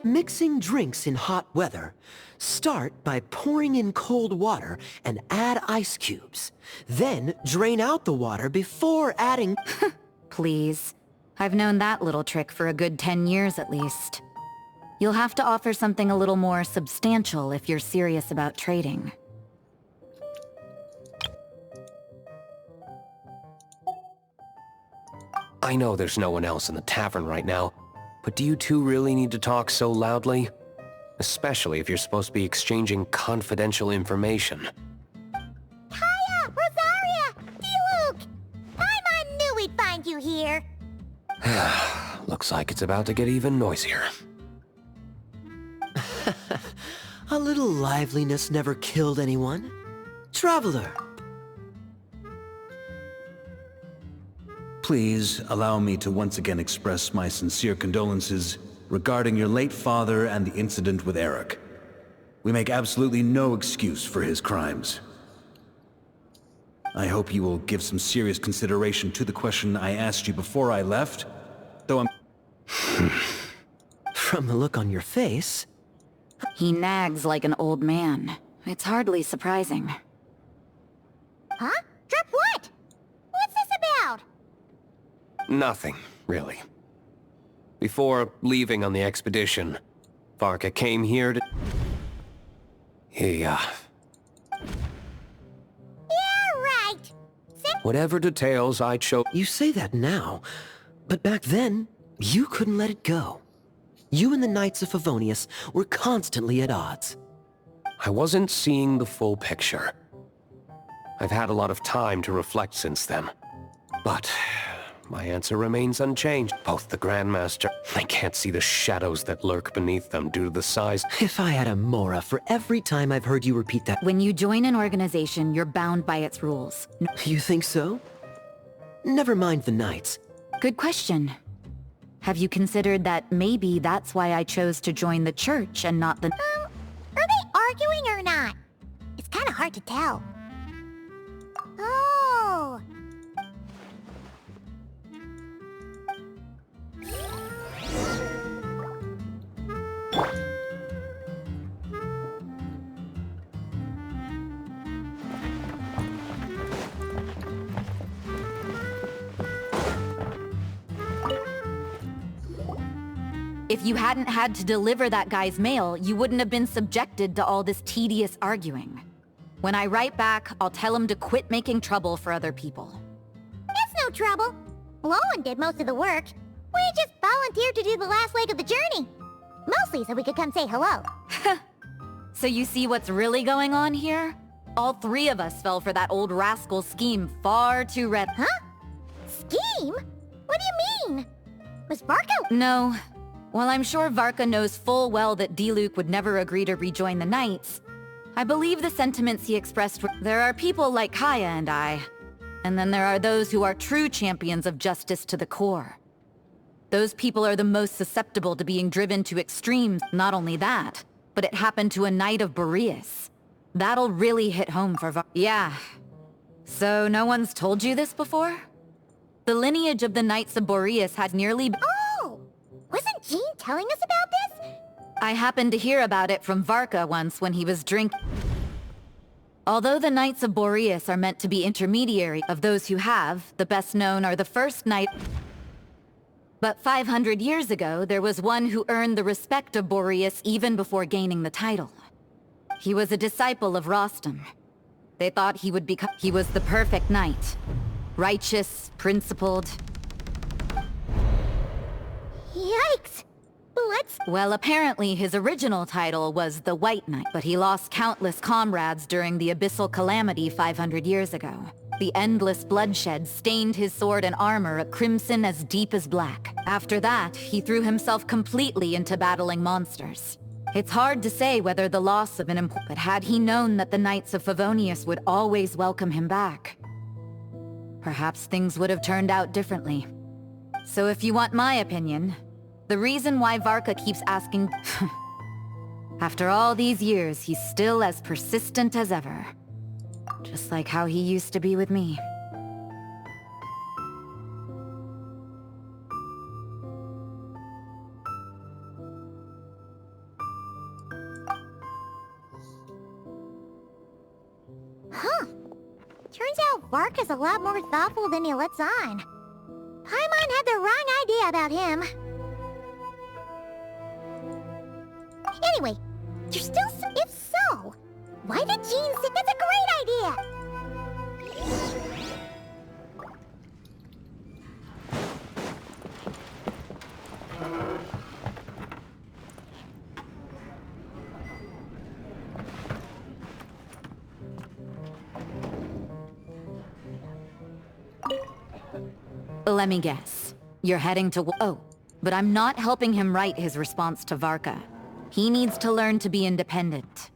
Mixing drinks in hot weather. Start by pouring in cold water and add ice cubes. Then drain out the water before adding... Please. I've known that little trick for a good 10 years at least. You'll have to offer something a little more substantial if you're serious about trading. I know there's no one else in the tavern right now, but do you two really need to talk so loudly? Especially if you're supposed to be exchanging confidential information. Hiya! Rosaria! D-Luke! I knew we'd find you here! Looks like it's about to get even noisier. A little liveliness never killed anyone. Traveler! Please allow me to once again express my sincere condolences regarding your late father and the incident with Eric. We make absolutely no excuse for his crimes. I hope you will give some serious consideration to the question I asked you before I left, though I'm... From the look on your face... He nags like an old man. It's hardly surprising. Huh? Drop what? What's this about? Nothing, really. Before leaving on the expedition, Varka came here to... Yeah, right. Whatever details I chose... You say that now, but back then, you couldn't let it go. You and the Knights of Favonius were constantly at odds. I wasn't seeing the full picture. I've had a lot of time to reflect since then. But my answer remains unchanged. Both the Grandmaster... I can't see the shadows that lurk beneath them due to the size... If I had a Mora for every time I've heard you repeat that... When you join an organization, you're bound by its rules. You think so? Never mind the Knights. Good question. Have you considered that maybe that's why I chose to join the church and not the... Are they arguing or not? It's kind of hard to tell. Oh... If you hadn't had to deliver that guy's mail, you wouldn't have been subjected to all this tedious arguing. When I write back, I'll tell him to quit making trouble for other people. It's no trouble. Lowen did most of the work. We just volunteered to do the last leg of the journey. Mostly so we could come say hello. So you see what's really going on here? All three of us fell for that old rascal's scheme far too red. Huh? Scheme? What do you mean? Was Varka... No. While I'm sure Varka knows full well that D-Luke would never agree to rejoin the Knights, I believe the sentiments he expressed were... There are people like Kaya and I, and then there are those who are true champions of justice to the core. Those people are the most susceptible to being driven to extremes. Not only that, but it happened to a Knight of Boreas. That'll really hit home for Yeah. So no one's told you this before? The lineage of the Knights of Boreas had nearly... Oh! Wasn't Jean telling us about this? I happened to hear about it from Varka once when he was drinking. Although the Knights of Boreas are meant to be intermediary of those who have, the best known are the first Knight... But 500 years ago, there was one who earned the respect of Boreas even before gaining the title. He was a disciple of Rostam. They thought he would become... He was the perfect knight. Righteous, principled... Yikes! Let's... Well, apparently his original title was the White Knight, but he lost countless comrades during the Abyssal Calamity 500 years ago. The endless bloodshed stained his sword and armor a crimson as deep as black. After that, he threw himself completely into battling monsters. It's hard to say whether the loss of an but had he known that the Knights of Favonius would always welcome him back, perhaps things would have turned out differently. So if you want my opinion, the reason why Varka keeps asking... After all these years, he's still as persistent as ever. Just like how he used to be with me. Varka's a lot more thoughtful than he lets on. Paimon had the wrong idea about him. Anyway, you're still if so, why did Jean say that's a great idea? Let me guess. You're heading to... Oh, but I'm not helping him write his response to Varka. He needs to learn to be independent.